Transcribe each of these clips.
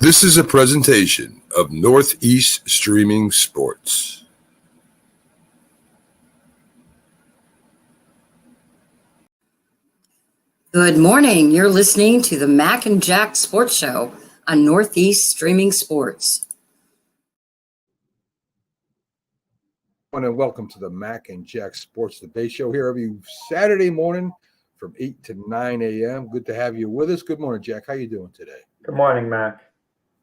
This is a presentation of Northeast Streaming Sports. Good morning. You're listening to the Mac and Jack Sports Show on Northeast Streaming Sports. And welcome to the Mac and Jack Sports Debate Show here every Saturday morning from 8 to 9 a.m. Good to have you with us. Good morning, Jack. How you doing today? Good morning, Mac.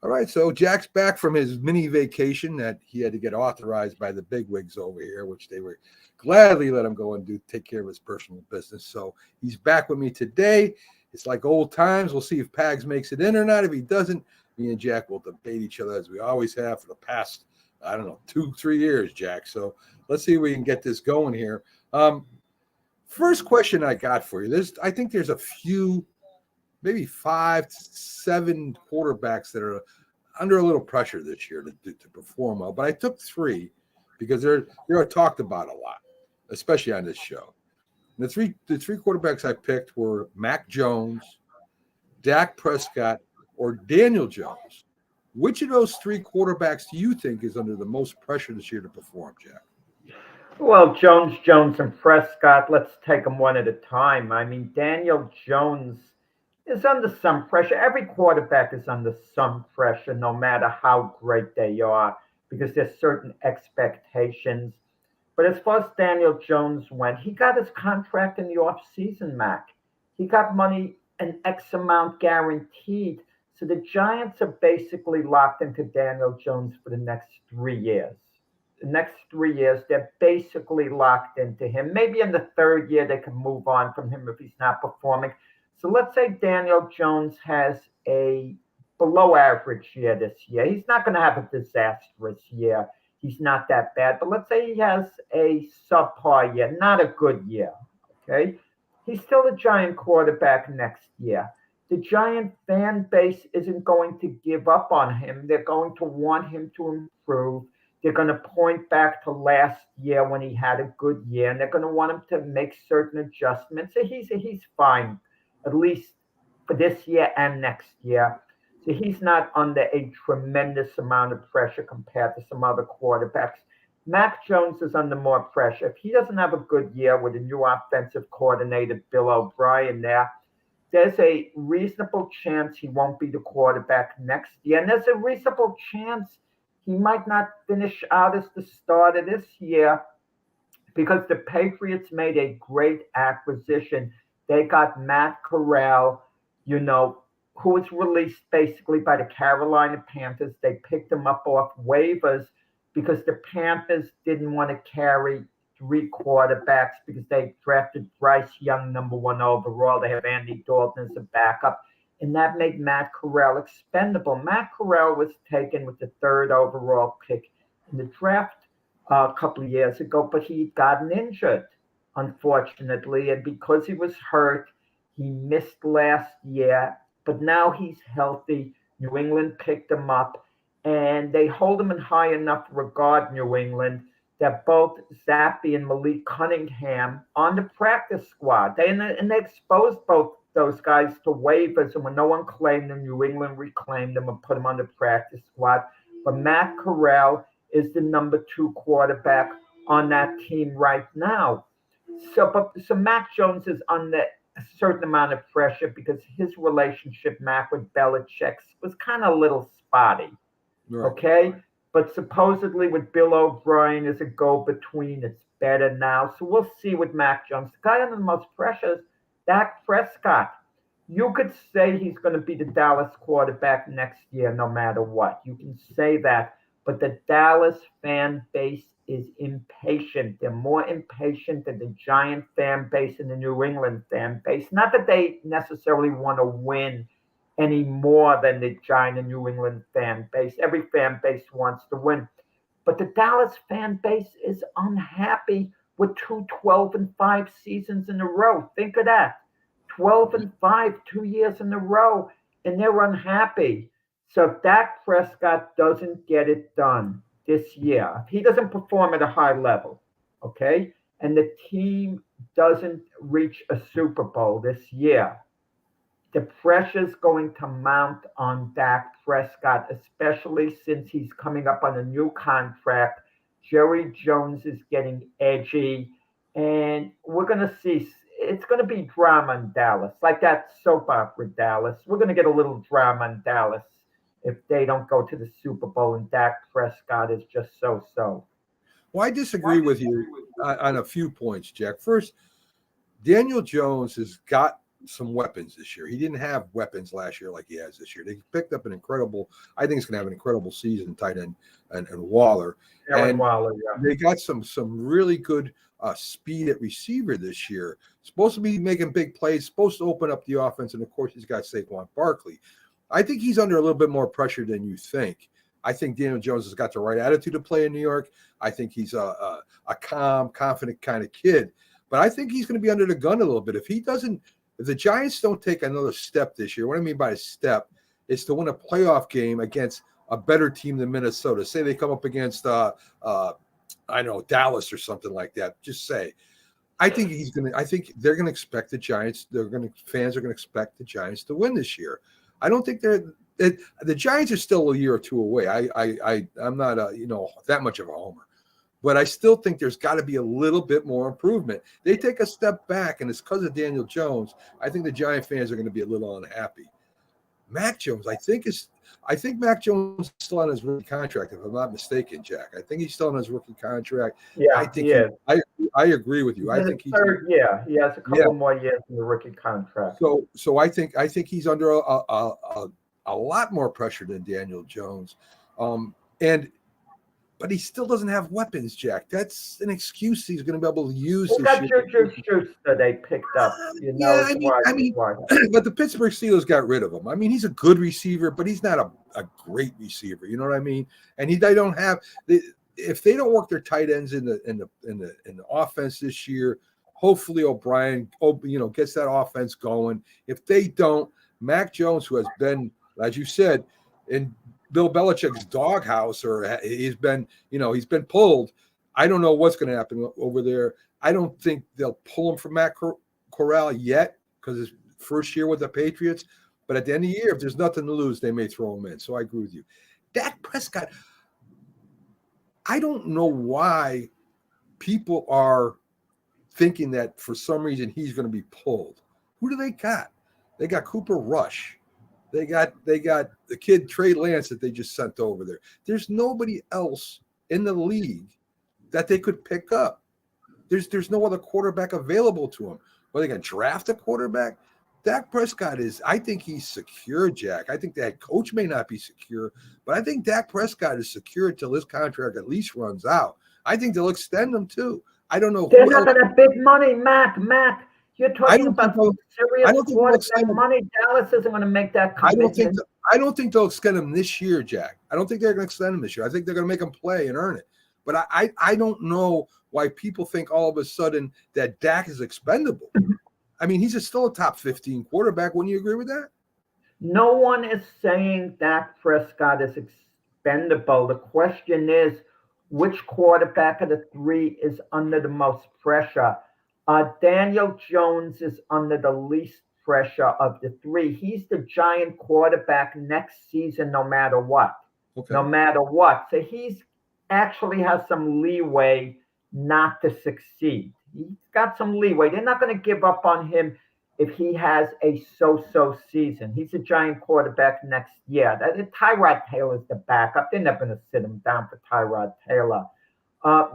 All right, so Jack's back from his mini vacation that he had to get authorized by the bigwigs over here, which they were gladly let him go and take care of his personal business. So he's back with me today. It's like old times. We'll see if Pags makes it in or not. If he doesn't, me and Jack will debate each other as we always have for the past, 2-3 years, Jack. So let's see if we can get this going here. First question I got for you. I think there's a few, maybe 5 to 7 quarterbacks that are under a little pressure this year to perform well. But I took 3 because they're talked about a lot, especially on this show. And the three quarterbacks I picked were Mac Jones, Dak Prescott, or Daniel Jones. Which of those 3 quarterbacks do you think is under the most pressure this year to perform, Jack? Well, Jones, and Prescott, let's take them one at a time. I mean, Daniel Jones is under some pressure. Every quarterback is under some pressure, no matter how great they are, because there's certain expectations. But as far as Daniel Jones went, he got his contract in the offseason, Mac. He got money, an X amount guaranteed. So the Giants are basically locked into Daniel Jones for the next 3 years. The next 3 years, they're basically locked into him. Maybe in the 3rd year, they can move on from him if he's not performing. So let's say Daniel Jones has a below average year this year. He's not going to have a disastrous year. He's not that bad. But let's say he has a subpar year, not a good year. Okay. He's still a Giant quarterback next year. The Giant fan base isn't going to give up on him. They're going to want him to improve. They're going to point back to last year when he had a good year, and they're going to want him to make certain adjustments. So he's fine, at least for this year and next year. So he's not under a tremendous amount of pressure compared to some other quarterbacks. Mac Jones is under more pressure. If he doesn't have a good year with a new offensive coordinator, Bill O'Brien, there's a reasonable chance he won't be the quarterback next year. And there's a reasonable chance he might not finish out as the starter this year because the Patriots made a great acquisition. They got Matt Corral, who was released basically by the Carolina Panthers. They picked him up off waivers because the Panthers didn't want to carry 3 quarterbacks because they drafted Bryce Young, number 1 overall. They have Andy Dalton as a backup. And that made Matt Corral expendable. Matt Corral was taken with the 3rd overall pick in the draft a couple of years ago, but he'd gotten injured, unfortunately. And because he was hurt, he missed last year. But now he's healthy. New England picked him up, and they hold him in high enough regard, New England, that both Zappe and Malik Cunningham on the practice squad. They exposed both those guys to waivers, and when no one claimed them, New England reclaimed them and put them on the practice squad. But Matt Corral is the number 2 quarterback on that team right now. So Mac Jones is under a certain amount of pressure because his relationship, Mac, with Belichick was kind of a little spotty. Right. Okay? But supposedly with Bill O'Brien as a go-between, it's better now. So we'll see with Mac Jones. The guy under the most pressure is Dak Prescott. You could say he's going to be the Dallas quarterback next year no matter what. You can say that. But the Dallas fan base is impatient. They're more impatient than the Giant fan base and the New England fan base. Not that they necessarily want to win any more than the Giant and New England fan base. Every fan base wants to win. But the Dallas fan base is unhappy with 2 12-5 seasons in a row. Think of that. 12-5, 2 years in a row, and they're unhappy. So if Dak Prescott doesn't get it done this year, if he doesn't perform at a high level, okay, and the team doesn't reach a Super Bowl this year, the pressure's going to mount on Dak Prescott, especially since he's coming up on a new contract. Jerry Jones is getting edgy, and we're going to see it's going to be drama in Dallas, like that soap opera Dallas. We're going to get a little drama in Dallas if they don't go to the Super Bowl and Dak Prescott is just so so. Well, I disagree with you on a few points, Jack. First, Daniel Jones has got some weapons this year. He didn't have weapons last year like he has this year. They picked up an incredible, I think it's going to have an incredible season, tight end and Waller. Aaron And Waller, yeah. they got some really good speed at receiver this year. Supposed to be making big plays, supposed to open up the offense. And, of course, he's got Saquon Barkley. I think he's under a little bit more pressure than you think. I think Daniel Jones has got the right attitude to play in New York. I think he's a calm, confident kind of kid. But I think he's going to be under the gun a little bit. If the Giants don't take another step this year, what I mean by a step is to win a playoff game against a better team than Minnesota. Say they come up against, I don't know, Dallas or something like that. Just say. I think they're going to expect the Giants. Fans are going to expect the Giants to win this year. I don't think the Giants are still a year or two away. I'm not that much of a homer, but I still think there's got to be a little bit more improvement. They take a step back, and it's because of Daniel Jones. I think the Giant fans are going to be a little unhappy. Mac Jones, I think Mac Jones is still on his rookie contract, if I'm not mistaken, Jack. I think he's still on his rookie contract. Yeah, I think he is. I agree with you. I think he's third year. He has a couple more years in the rookie contract. So I think he's under a lot more pressure than Daniel Jones, but he still doesn't have weapons, Jack. That's an excuse he's going to be able to use. Who got Juju Schuster they picked up? I mean, but the Pittsburgh Steelers got rid of him. I mean, he's a good receiver, but he's not a great receiver. You know what I mean? And they don't have if they don't work their tight ends in the offense this year. Hopefully O'Brien, gets that offense going. If they don't, Mac Jones, who has been, as you said, in Bill Belichick's doghouse, or he's been pulled. I don't know what's going to happen over there. I don't think they'll pull him from Matt Corral yet because his first year with the Patriots. But at the end of the year, if there's nothing to lose, they may throw him in. So I agree with you. Dak Prescott, I don't know why people are thinking that for some reason he's going to be pulled. Who do they got? They got Cooper Rush. They got the kid Trey Lance that they just sent over there. There's nobody else in the league that they could pick up. There's no other quarterback available to them. Well, they got to draft a quarterback. Dak Prescott I think he's secure, Jack. I think that coach may not be secure, but I think Dak Prescott is secure until his contract at least runs out. I think they'll extend him too. I don't know. They're not going to big money, Mac. You're talking about serious quarterback money. Dallas isn't going to make that commitment. I don't think they'll extend him this year, Jack. I don't think they're going to extend him this year. I think they're going to make him play and earn it. But I don't know why people think all of a sudden that Dak is expendable. I mean, he's still a top 15 quarterback. Wouldn't you agree with that? No one is saying Dak Prescott is expendable. The question is, which quarterback of the three is under the most pressure? Daniel Jones is under the least pressure of the three. He's the giant quarterback next season, no matter what. Okay. No matter what. So he's actually has some leeway not to succeed. He's got some leeway. They're not going to give up on him if he has a so-so season. He's a giant quarterback next year. Tyrod Taylor's the backup. They're never going to sit him down for Tyrod Taylor.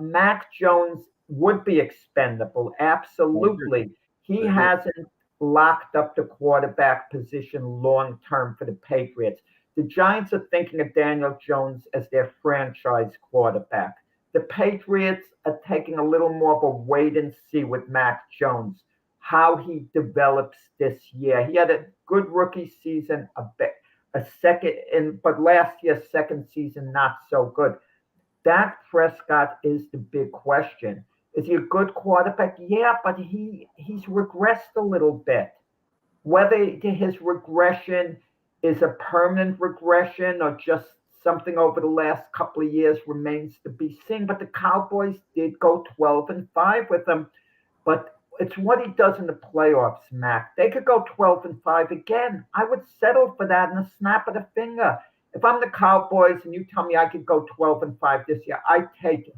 Mac Jones would be expendable. Absolutely. He hasn't locked up the quarterback position long-term for the Patriots. The Giants are thinking of Daniel Jones as their franchise quarterback. The Patriots are taking a little more of a wait and see with Mac Jones, how he develops this year. He had a good rookie season, but last year's second season, not so good. Dak Prescott is the big question. Is he a good quarterback? Yeah, but he's regressed a little bit. Whether his regression is a permanent regression or just something over the last couple of years remains to be seen. But the Cowboys did go 12-5 with him. But It's what he does in the playoffs, Mac. They could go 12-5 again. I would settle for that in a snap of the finger. If I'm the Cowboys and you tell me I could go 12-5 this year, I take it.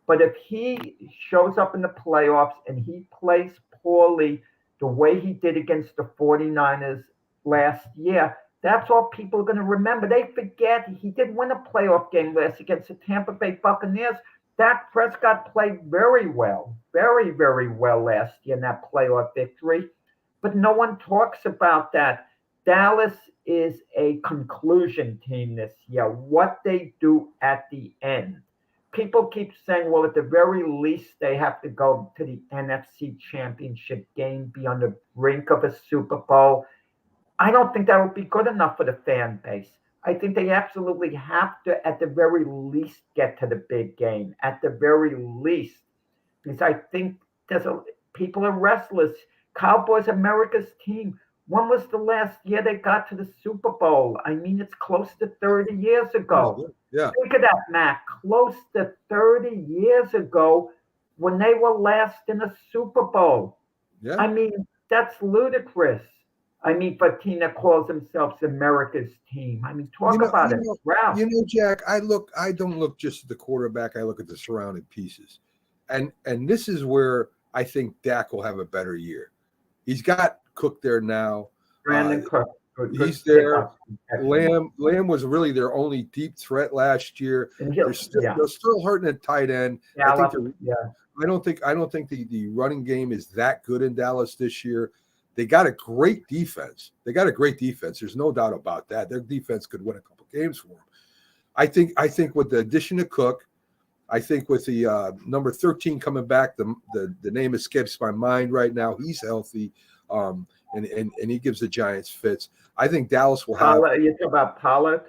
But if he shows up in the playoffs and he plays poorly the way he did against the 49ers last year, that's all people are going to remember. They forget he did win a playoff game last against the Tampa Bay Buccaneers. Dak Prescott played very well, very, very well last year in that playoff victory. But no one talks about that. Dallas is a conclusion team this year. What they do at the end. People keep saying, well, at the very least, they have to go to the NFC Championship game, be on the brink of a Super Bowl. I don't think that would be good enough for the fan base. I think they absolutely have to, at the very least, get to the big game. At the very least, because I think people are restless. Cowboys, America's team. When was the last year they got to the Super Bowl? I mean, it's close to 30 years ago. Yeah. Think of that, Mac. Close to 30 years ago when they were last in a Super Bowl. Yeah. I mean, that's ludicrous. I mean, for a team that calls themselves America's team. I mean, talk about it. Wow. Jack, I don't look just at the quarterback. I look at the surrounding pieces. And this is where I think Dak will have a better year. He's got Cook there now. Brandon Cook. He's there. Lamb was really their only deep threat last year. They're still hurting at tight end. I don't think the running game is that good in Dallas this year. They got a great defense. There's no doubt about that. Their defense could win a couple games for them. I think with the addition of Cook, I think with the number 13 coming back, the name escapes my mind right now. He's healthy, and he gives the Giants fits. I think Dallas will have. You talking about Pollard?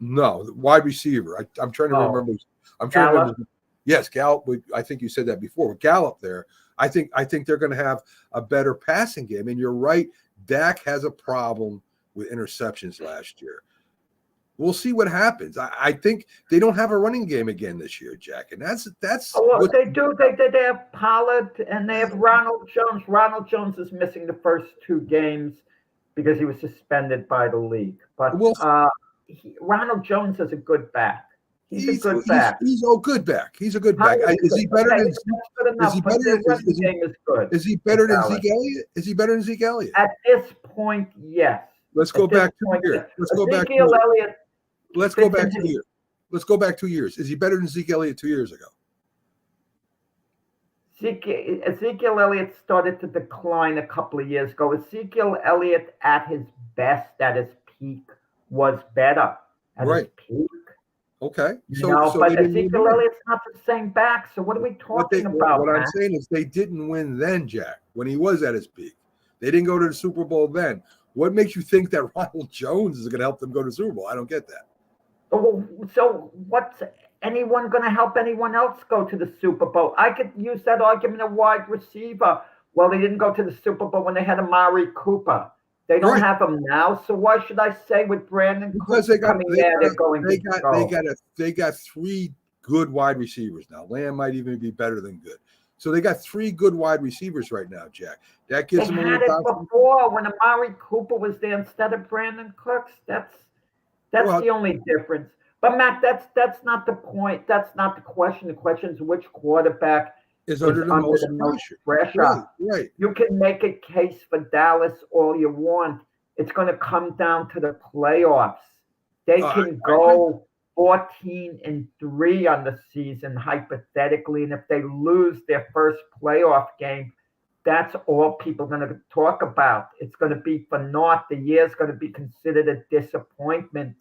No, wide receiver. I'm trying to remember. I'm trying to remember. Yes, Gallup. I think you said that before. With Gallup there, I think they're going to have a better passing game. And you're right. Dak has a problem with interceptions last year. We'll see what happens. I think they don't have a running game again this year, Jack, and that's. They do. They have Pollard and they have Ronald Jones. Ronald Jones is missing the first two games because he was suspended by the league. But Ronald Jones is a good back. He's a good back. He's a good back. Is he better than? Is he better than Zeke Elliott? Is he better than Zeke Elliott? At this point, yes. Let's go back 2 years. Let's go back 2 years. Let's go back 2 years. Let's go back 2 years. Is he better than Zeke Elliott 2 years ago? Ezekiel Elliott started to decline a couple of years ago. Ezekiel Elliott at his best, at his peak, was better. At his peak. Okay. But Ezekiel Elliott's not the same back. So what are we talking about? What I'm saying is they didn't win then, Jack, when he was at his peak. They didn't go to the Super Bowl then. What makes you think that Ronald Jones is going to help them go to the Super Bowl? I don't get that. So what's anyone going to help anyone else go to the Super Bowl? I could use that argument of wide receiver. Well, they didn't go to the Super Bowl when they had Amari Cooper. They don't have him now. So why should I say with Brandon Cooks coming there, they're going to go? They got three good wide receivers now. Lamb might even be better than good. So they got three good wide receivers right now, Jack. That gives them a little confidence. They had it before when Amari Cooper was there instead of Brandon Cooks. That's the only difference. But Matt, that's not the point. That's not the question. The question is which quarterback is under the most pressure. Right. You can make a case for Dallas all you want. It's going to come down to the playoffs. They can go 14-3 on the season, hypothetically. And if they lose their first playoff game, that's all people are going to talk about. It's going to be for naught. The year's going to be considered a disappointment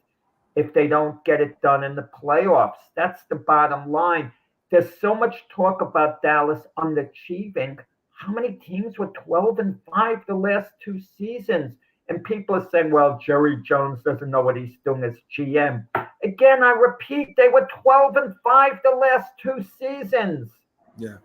if they don't get it done in the playoffs. That's the bottom line. There's so much talk about Dallas underachieving. How many teams were 12-5 the last two seasons? And people are saying, well, Jerry Jones doesn't know what he's doing as GM. Again, I repeat, they were 12-5 the last two seasons. Yeah.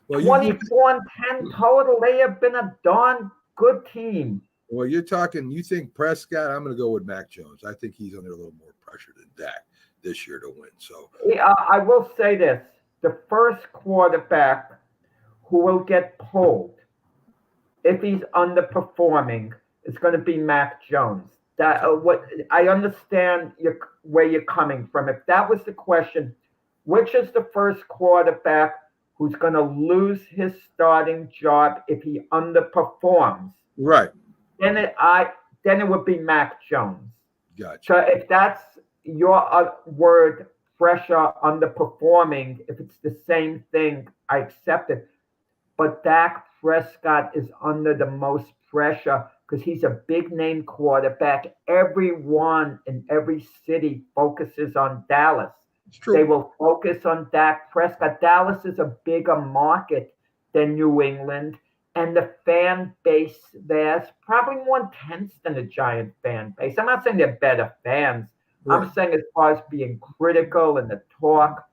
Well, 24-10 total. They have been a darn good team. Well, you think Prescott? I'm going to go with Mac Jones. I think he's under a little more pressure than Dak this year to win. So I will say this. The first quarterback who will get pulled if he's underperforming, it's going to be Mac Jones. That what I understand where you're coming from. If that was the question, which is the first quarterback who's going to lose his starting job if he underperforms? Right. Then it would be Mac Jones. Gotcha. So if that's your word, pressure, underperforming, if it's the same thing, I accept it. But Dak Prescott is under the most pressure because he's a big name quarterback. Everyone in every city focuses on Dallas. It's true. They will focus on Dak Prescott. Dallas is a bigger market than New England. And the fan base there's probably more intense than the Giant fan base. I'm not saying they're better fans. Right. I'm saying as far as being critical and the talk.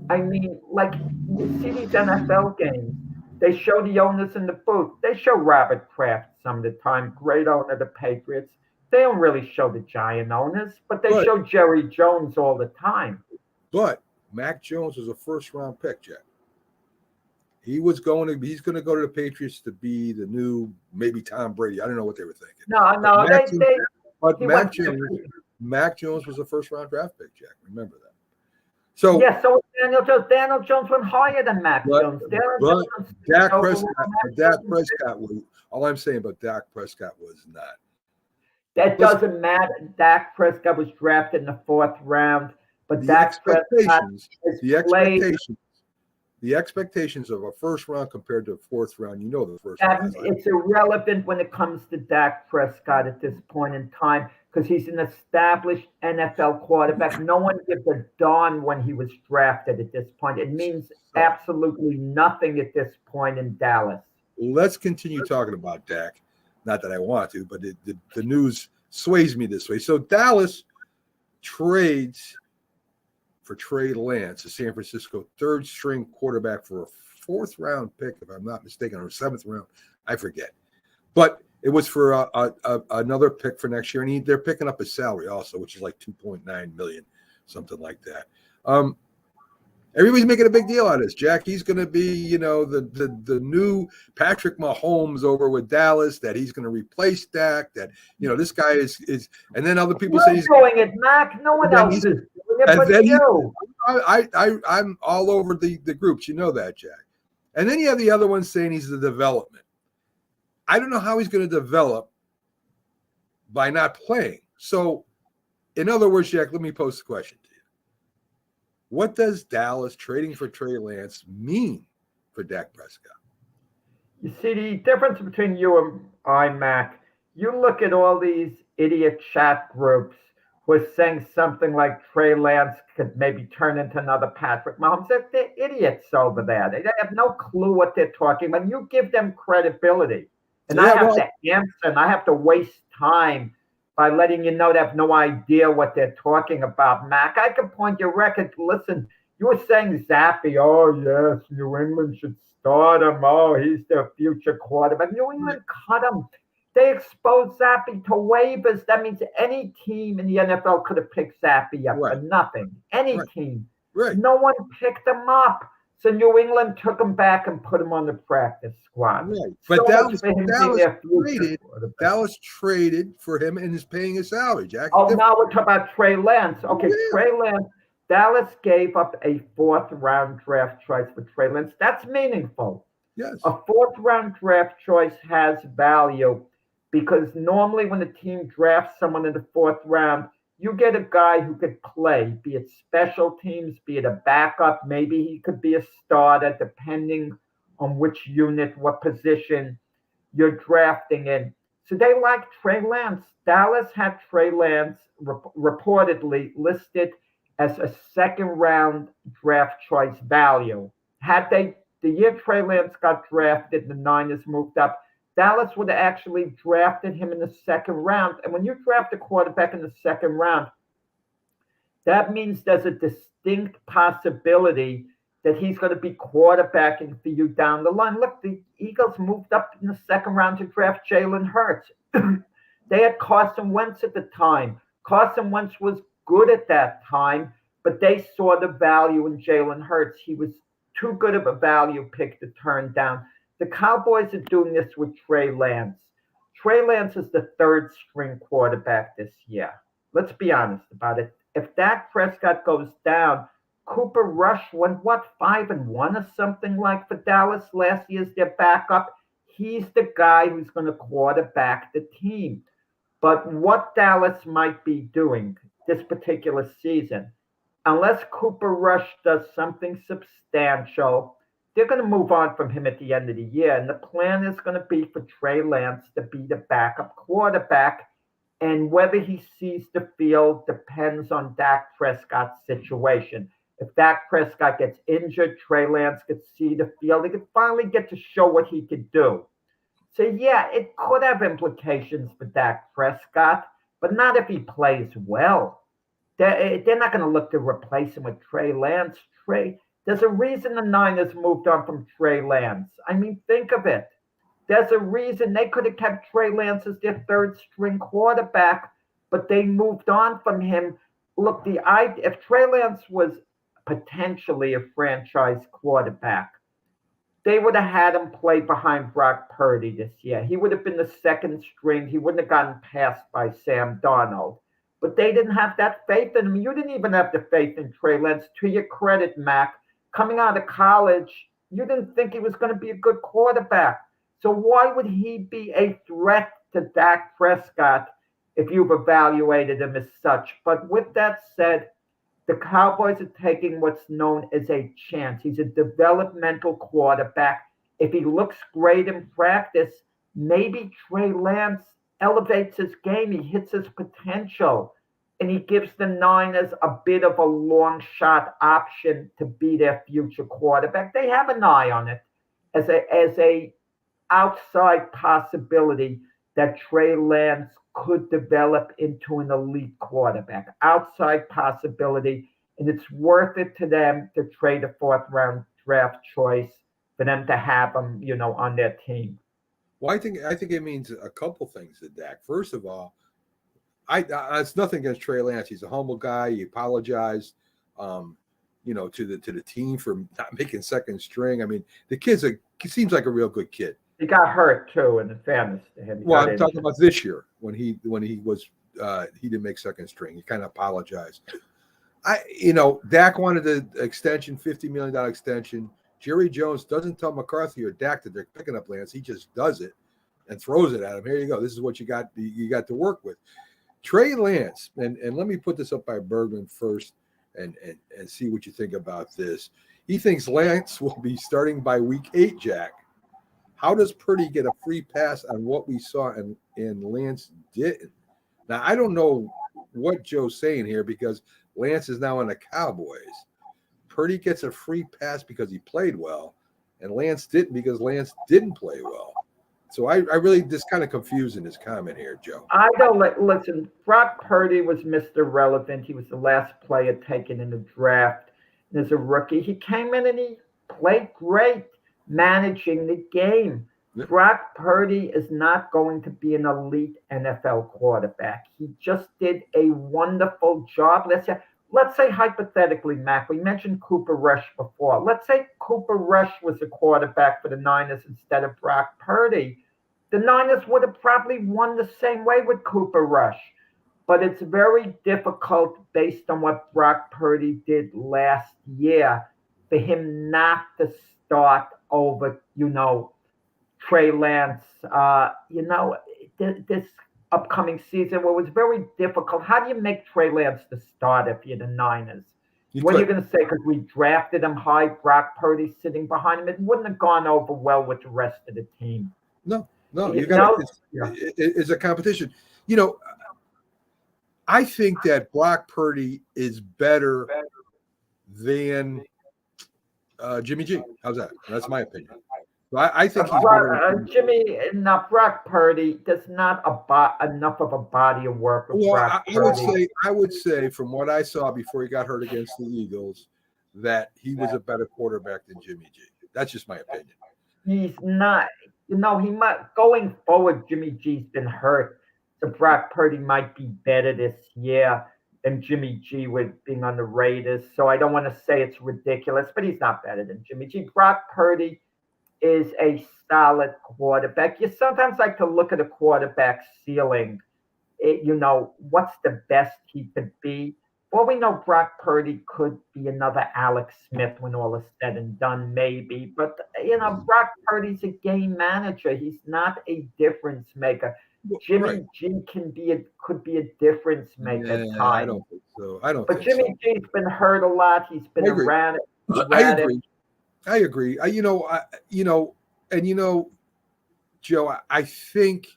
I mean, like you see these NFL games. They show the owners in the booth. They show Robert Kraft some of the time, great owner of the Patriots. They don't really show the Giant owners, but they show Jerry Jones all the time. But Mac Jones was a first-round pick, Jack. He's going to go to the Patriots to be the new, maybe Tom Brady. I don't know what they were thinking. Mac Jones was a first-round draft pick, Jack. Remember that. So yeah, so Daniel Jones went higher than Mac Jones. Dak Prescott was, all I'm saying about Dak Prescott was not. That doesn't matter. Dak Prescott was drafted in the 4th round, but Dak Prescott the expectations of a first round compared to a 4th round, the first round. It's irrelevant when it comes to Dak Prescott at this point in time because he's an established NFL quarterback. No one gives a darn when he was drafted at this point. It means absolutely nothing at this point in Dallas. Let's continue talking about Dak. Not that I want to, but the news sways me this way. So Dallas trades for Trey Lance, a San Francisco 3rd-string quarterback, for a 4th-round pick, if I'm not mistaken, or 7th round. I forget. But it was for another pick for next year, and they're picking up his salary also, which is like $2.9 million, something like that. Everybody's making a big deal out of this. Jack, he's going to be, the new Patrick Mahomes over with Dallas, that he's going to replace Dak, that, this guy is and then other people say he's doing it, Mac. No one else is doing it but you. I'm all over the groups. You know that, Jack. And then you have the other one saying he's the development. I don't know how he's going to develop by not playing. So, in other words, Jack, let me pose the question to you. What does Dallas trading for Trey Lance mean for Dak Prescott? You see, the difference between you and I, Mac, you look at all these idiot chat groups who are saying something like Trey Lance could maybe turn into another Patrick Mahomes. They're idiots over there. They have no clue what they're talking about. You give them credibility. And I have to answer, and I have to waste time by letting you know they have no idea what they're talking about, Mac. I can point your record. Listen, you were saying Zappy. Oh, yes, New England should start him. Oh, he's their future quarterback. New England cut him. They exposed Zappy to waivers. That means any team in the NFL could have picked Zappy up for nothing. Any team. Right. No one picked him up. So New England took him back and put him on the practice squad. Right. But Dallas traded for him and is paying his salary, Jack. Oh, now we're talking about Trey Lance. Okay, yeah. Trey Lance. Dallas gave up a 4th-round draft choice for Trey Lance. That's meaningful. Yes. A 4th-round draft choice has value because normally when a team drafts someone in the 4th round, you get a guy who could play, be it special teams, be it a backup. Maybe he could be a starter, depending on which unit, what position you're drafting in. So they like Trey Lance. Dallas had Trey Lance reportedly listed as a 2nd-round draft choice value. Had the year Trey Lance got drafted, the Niners moved up, Dallas would have actually drafted him in the 2nd round. And when you draft a quarterback in the 2nd round, that means there's a distinct possibility that he's going to be quarterbacking for you down the line. Look, the Eagles moved up in the 2nd round to draft Jalen Hurts. They had Carson Wentz at the time. Carson Wentz was good at that time, but they saw the value in Jalen Hurts. He was too good of a value pick to turn down. The Cowboys are doing this with Trey Lance. Trey Lance is the third string quarterback this year. Let's be honest about it. If Dak Prescott goes down, Cooper Rush went, 5-1 or something like for Dallas last year's their backup. He's the guy who's going to quarterback the team. But what Dallas might be doing this particular season, unless Cooper Rush does something substantial, they're going to move on from him at the end of the year. And the plan is going to be for Trey Lance to be the backup quarterback. And whether he sees the field depends on Dak Prescott's situation. If Dak Prescott gets injured, Trey Lance could see the field. He could finally get to show what he could do. So, yeah, it could have implications for Dak Prescott, but not if he plays well. They're not going to look to replace him with Trey Lance. There's a reason the Niners moved on from Trey Lance. I mean, think of it. There's a reason they could have kept Trey Lance as their third string quarterback, but they moved on from him. Look, if Trey Lance was potentially a franchise quarterback, they would have had him play behind Brock Purdy this year. He would have been the second string. He wouldn't have gotten passed by Sam Darnold. But they didn't have that faith in him. You didn't even have the faith in Trey Lance. To your credit, Mac, coming out of college, you didn't think he was going to be a good quarterback. So why would he be a threat to Dak Prescott if you've evaluated him as such? But with that said, the Cowboys are taking what's known as a chance. He's a developmental quarterback. If he looks great in practice, maybe Trey Lance elevates his game. He hits his potential, and he gives the Niners a bit of a long shot option to be their future quarterback. They have an eye on it as a outside possibility that Trey Lance could develop into an elite quarterback. Outside possibility, and it's worth it to them to trade a fourth-round draft choice for them to have him, on their team. Well, I think it means a couple things to Dak. First of all, it's nothing against Trey Lance. He's a humble guy. He apologized, to the team for not making second string. I mean, the he seems like a real good kid. He got hurt too, in fairness to him. Well, I'm talking about this year when he didn't make second string. He kind of apologized. Dak wanted the extension, $50 million extension. Jerry Jones doesn't tell McCarthy or Dak that they're picking up Lance. He just does it and throws it at him. Here you go. This is what you got. You got to work with. Trey Lance, and let me put this up by Bergman first and see what you think about this. He thinks Lance will be starting by week 8, Jack. How does Purdy get a free pass on what we saw and Lance didn't? Now, I don't know what Joe's saying here because Lance is now in the Cowboys. Purdy gets a free pass because he played well, and Lance didn't because Lance didn't play well. So I really just kind of confused in his comment here, Joe. I don't listen. Brock Purdy was Mr. Relevant. He was the last player taken in the draft. And as a rookie, he came in and he played great, managing the game. Yeah. Brock Purdy is not going to be an elite NFL quarterback. He just did a wonderful job. Let's say hypothetically, Mac, we mentioned Cooper Rush before. Let's say Cooper Rush was a quarterback for the Niners instead of Brock Purdy. The Niners would have probably won the same way with Cooper Rush. But it's very difficult based on what Brock Purdy did last year for him not to start over, Trey Lance, this upcoming season where it was very difficult. How do you make Trey Lance the starter if you're the Niners? What are you going to say? Because we drafted him high, Brock Purdy sitting behind him. It wouldn't have gone over well with the rest of the team. No, you got it's a competition. I think that Brock Purdy is better than Jimmy G. How's that? That's my opinion. I think he's Brock Purdy does not enough of a body of work. I would say from what I saw before he got hurt against the Eagles, that he was a better quarterback than Jimmy G. That's just my opinion. He's not. He might going forward. Jimmy G's been hurt, so Brock Purdy might be better this year than Jimmy G with being on the Raiders. So I don't want to say it's ridiculous, but he's not better than Jimmy G. Brock Purdy is a solid quarterback. You sometimes like to look at a quarterback's ceiling. What's the best he could be? Well, we know Brock Purdy could be another Alex Smith when all is said and done, maybe. But, Brock Purdy's a game manager. He's not a difference maker. Jimmy G could be a difference maker at times. I don't think so. But Jimmy G's been hurt a lot. He's been erratic. I agree. Joe, I think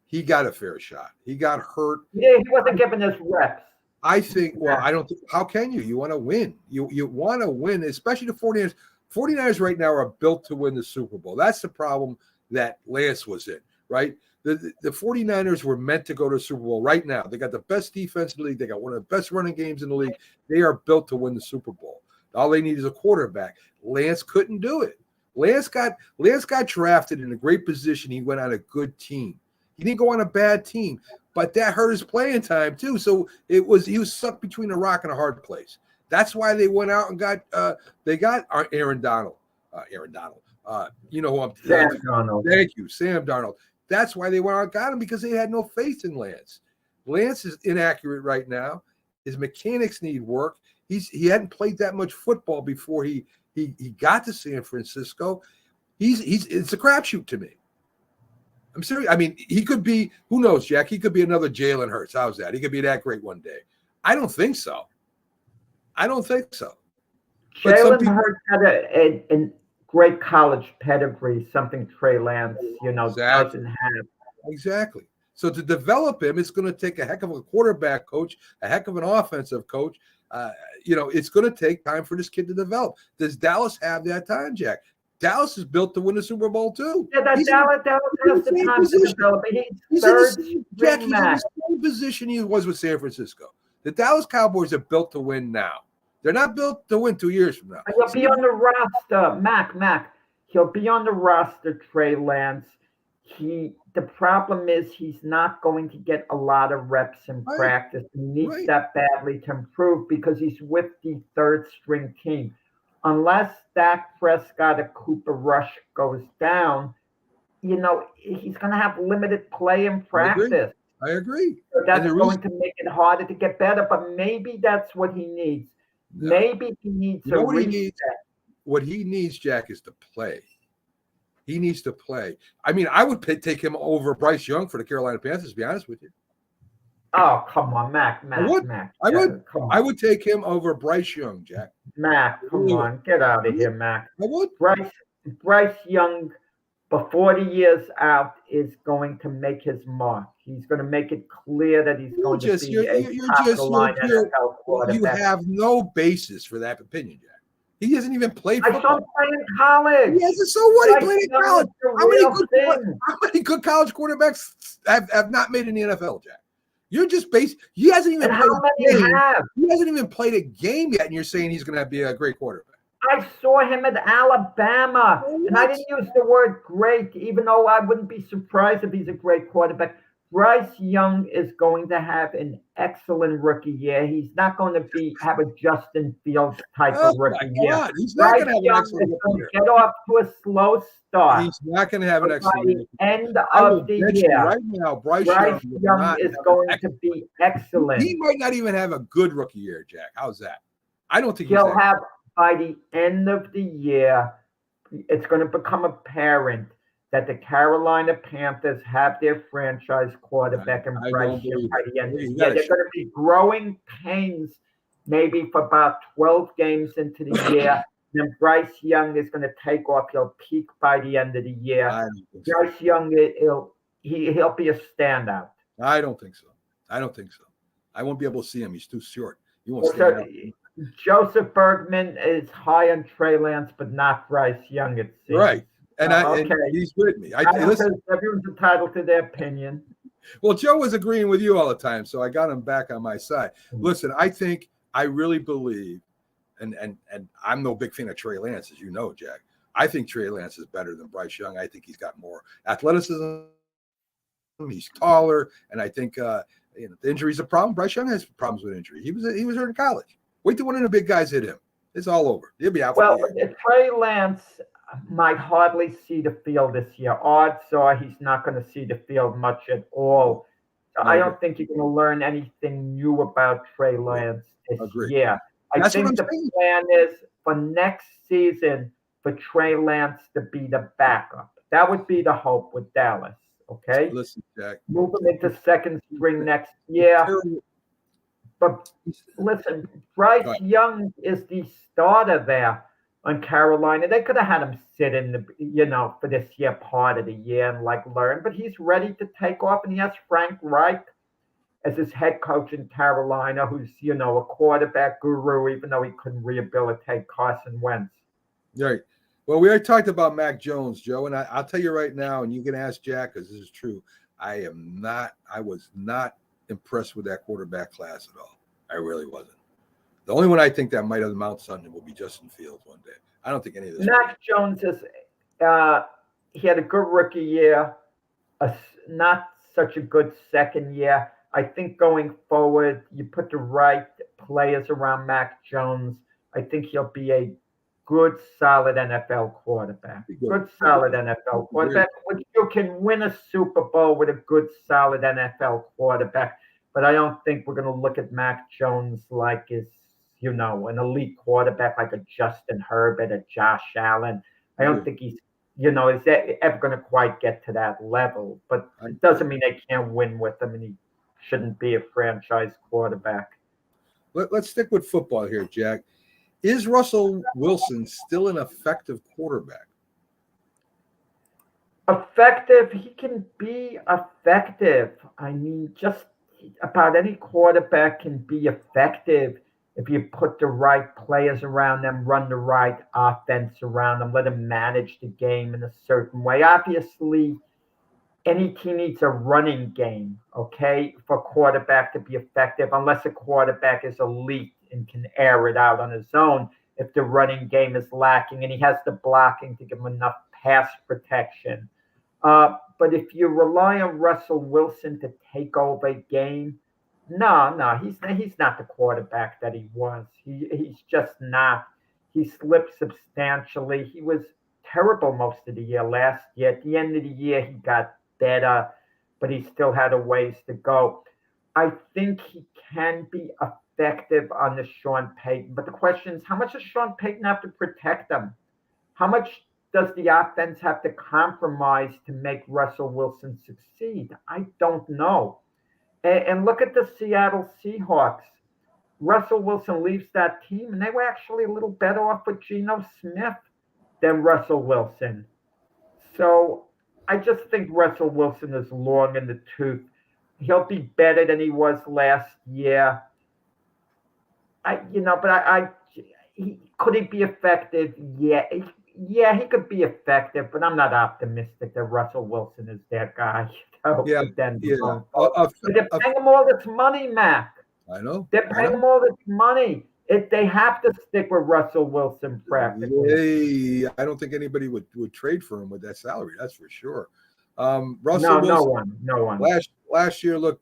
he got a fair shot. He got hurt. Yeah, he wasn't given his reps. I think, I don't think, how can you? You want to win. You want to win, especially the 49ers. 49ers right now are built to win the Super Bowl. That's the problem that Lance was in, right? The 49ers were meant to go to the Super Bowl right now. They got the best defense in the league. They got one of the best running games in the league. They are built to win the Super Bowl. All they need is a quarterback. Lance couldn't do it. Lance got drafted in a great position. He went on a good team. He didn't go on a bad team, but that hurt his playing time too. So he was stuck between a rock and a hard place. That's why they went out and got Aaron Donald. You know who I'm Sam Darnold. Thank you, Sam Darnold. That's why they went out and got him, because they had no faith in Lance. Lance is inaccurate right now. His mechanics need work. He hadn't played that much football before he got to San Francisco. It's a crapshoot to me. I'm serious. I mean, he could be, who knows, Jack? He could be another Jalen Hurts. How's that? He could be that great one day. I don't think so. Jalen Hurts had a great college pedigree, something Trey Lance, doesn't have. Exactly. So to develop him, it's going to take a heck of a quarterback coach, a heck of an offensive coach. It's going to take time for this kid to develop. Does Dallas have that time, Jack? Dallas is built to win the Super Bowl too. Yeah, Dallas has the time to develop. He's third string Jack, he's in the same position he was with San Francisco. The Dallas Cowboys are built to win now. They're not built to win 2 years from now. He'll be on the roster, Mac. He'll be on the roster, Trey Lance. The problem is he's not going to get a lot of reps in practice. He needs that badly to improve because he's with the third string team. Unless Dak Prescott or Cooper Rush goes down, he's going to have limited play in practice. I agree. So that's going to make it harder to get better, but maybe that's what he needs. No. Maybe he needs a reset. What he needs, Jack, is to play. He needs to play. I mean, I would take him over Bryce Young for the Carolina Panthers, to be honest with you. Oh, come on, Mac. I would take him over Bryce Young, Jack. Mac, come on. Get out of here, Mac. I would. Bryce Young, before the year's out, is going to make his mark. He's going to make it clear that he's going to be a top-of-the-line NFL quarterback. You have no basis for that opinion, Jack. He hasn't even played football. I saw him play in college. He hasn't. So what? He played in college. How many good college quarterbacks have not made in the NFL, Jack? You're just based. He hasn't even played a game. He hasn't even played a game yet, and you're saying he's going to be a great quarterback. I saw him at Alabama, and I didn't use the word great, even though I wouldn't be surprised if he's a great quarterback. Bryce Young is going to have an excellent rookie year. He's not going to have a Justin Fields type of rookie year. He's not going to have an excellent rookie year. Get off to a slow start. He's not going to have an excellent rookie year. By the end of the year, right now, Bryce Young is going to be excellent. He might not even have a good rookie year, Jack. How's that? I don't think he'll have, by the end of the year, it's going to become apparent that the Carolina Panthers have their franchise quarterback and Bryce Young by the end of the year. They're going to be growing pains maybe for about 12 games into the year. Then Bryce Young is going to take off. He'll peak by the end of the year. Bryce Young, he'll be a standout. I don't think so. I won't be able to see him. He's too short. He won't stand out. Joseph Bergman is high on Trey Lance, but not Bryce Young, it seems. Right. And he's with me. Listen, everyone's entitled to their opinion. Well, Joe was agreeing with you all the time, so I got him back on my side. Listen, I really believe, and I'm no big fan of Trey Lance, as you know, Jack. I think Trey Lance is better than Bryce Young. I think he's got more athleticism. He's taller, and I think the injury's a problem. Bryce Young has problems with injury. He was hurt in college. Wait till one of the big guys hit him. It's all over. He'll be out. Well, Trey Lance, might hardly see the field this year. Odds are he's not going to see the field much at all. So I don't think you're going to learn anything new about Trey Lance this year. I think the plan is for next season for Trey Lance to be the backup. That would be the hope with Dallas. Okay. Listen, Jack. Move him into second string next year. But listen, Bryce Young is the starter there on Carolina. They could have had him sit in the, for this year, part of the year and learn, but he's ready to take off. And he has Frank Reich as his head coach in Carolina, who's, a quarterback guru, even though he couldn't rehabilitate Carson Wentz. Right. Well, we already talked about Mac Jones, Joe, and I'll tell you right now, and you can ask Jack because this is true. I was not impressed with that quarterback class at all. I really wasn't. The only one I think that might have amount something will be Justin Fields one day. I don't think any of this. Mac Jones is he had a good rookie year, not such a good second year. I think going forward, you put the right players around Mac Jones. I think he'll be a good, solid NFL quarterback. Good, solid NFL quarterback. Which you can win a Super Bowl with a good, solid NFL quarterback. But I don't think we're going to look at Mac Jones like is, an elite quarterback like a Justin Herbert, a Josh Allen. I don't think he's, is ever going to quite get to that level. But it doesn't mean they can't win with him, and he shouldn't be a franchise quarterback. Let's stick with football here, Jack. Is Russell Wilson still an effective quarterback? Effective? He can be effective. I mean, just about any quarterback can be effective if you put the right players around them, run the right offense around them, let them manage the game in a certain way. Obviously, any team needs a running game, okay, for a quarterback to be effective, unless a quarterback is elite and can air it out on his own. If the running game is lacking and he has the blocking to give him enough pass protection. But if you rely on Russell Wilson to take over a game, no, he's not the quarterback that he was. He's just not. He slipped substantially. He was terrible most of the year last year. At the end of the year, he got better, but he still had a ways to go. I think he can be effective on the Sean Payton. But the question is, how much does Sean Payton have to protect him? How much does the offense have to compromise to make Russell Wilson succeed? I don't know. And look at the Seattle Seahawks. Russell Wilson leaves that team, and they were actually a little better off with Geno Smith than Russell Wilson. So I just think Russell Wilson is long in the tooth. He'll be better than he was last year. Could he be effective? Yeah, he could be effective, but I'm not optimistic that Russell Wilson is that guy. They're paying him all this money, Mac. I know. They're paying him all this money. They have to stick with Russell Wilson practically. I don't think anybody would trade for him with that salary. That's for sure. Russell Wilson, no one. Last year looked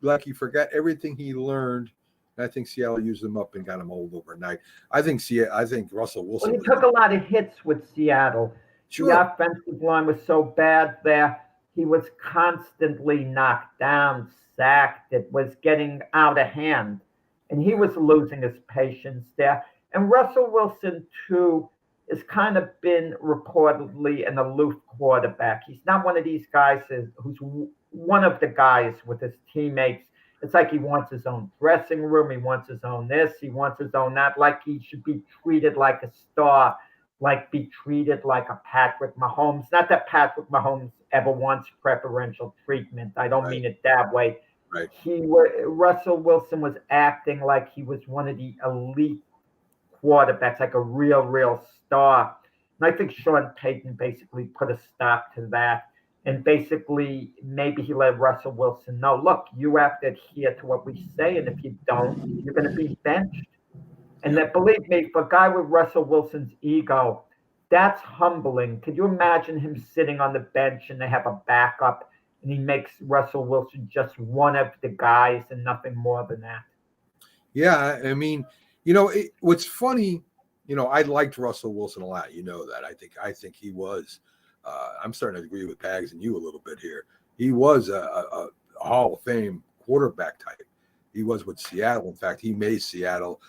like he forgot everything he learned. I think Seattle used him up and got him old overnight. I think Russell Wilson. Well, he took a lot of hits with Seattle. Sure. The offensive line was so bad there. He was constantly knocked down, sacked. It was getting out of hand. And he was losing his patience there. And Russell Wilson, too, has kind of been reportedly an aloof quarterback. He's not one of these guys who's one of the guys with his teammates. It's like he wants his own dressing room. He wants his own this. He wants his own that. Like he should be treated like a star, like be treated like a Patrick Mahomes. Not that Patrick Mahomes ever wants preferential treatment. I don't mean it that way. Right. Russell Wilson was acting like he was one of the elite quarterbacks, like a real star. And I think Sean Payton basically put a stop to that. And basically, maybe he let Russell Wilson know, look, you have to adhere to what we say, and if you don't, you're going to be benched. And that, believe me, for a guy with Russell Wilson's ego, that's humbling. Could you imagine him sitting on the bench and they have a backup, and he makes Russell Wilson just one of the guys and nothing more than that? Yeah, I mean, what's funny, I liked Russell Wilson a lot. You know that. I think he was. I'm starting to agree with Pags and you a little bit here. He was a Hall of Fame quarterback type. He was with Seattle. In fact, he made Seattle,